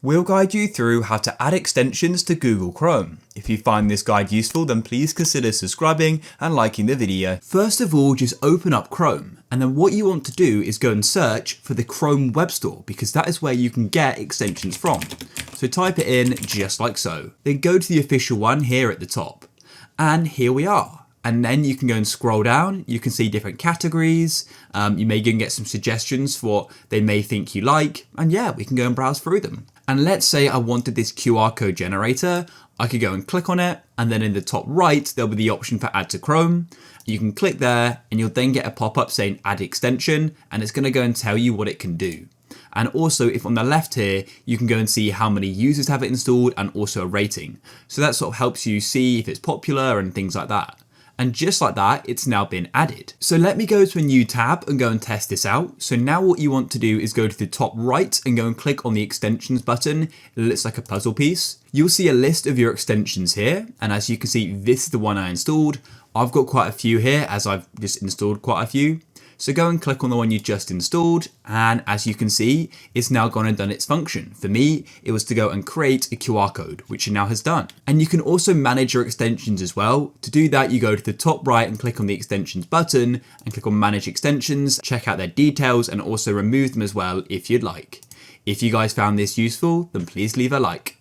We'll guide you through how to add extensions to Google Chrome. If you find this guide useful, then please consider subscribing and liking the video. First of all, just open up Chrome. And then what you want to do is go and search for the Chrome Web Store, because that is where you can get extensions from. So type it in just like so. Then go to the official one here at the top. And here we are. And then you can go and scroll down. You can see different categories. You may go and get some suggestions for what they may think you like. And yeah, we can go and browse through them. And let's say I wanted this QR code generator. I could go and click on it. And then in the top right, there'll be the option for add to Chrome. You can click there and you'll then get a pop-up saying add extension. And it's going to go and tell you what it can do. And also, if on the left here, you can go and see how many users have it installed and also a rating. So that sort of helps you see if it's popular and things like that. And just like that, it's now been added. So let me go to a new tab and go and test this out. So now what you want to do is go to the top right and go and click on the extensions button. It looks like a puzzle piece. You'll see a list of your extensions here. And as you can see, this is the one I installed. I've got quite a few here as I've just installed quite a few. So go and click on the one you just installed, and as you can see, it's now gone and done its function. For me, it was to go and create a QR code, which it now has done. And you can also manage your extensions as well. To do that, you go to the top right and click on the extensions button and click on manage extensions, check out their details and also remove them as well if you'd like. If you guys found this useful, then please leave a like.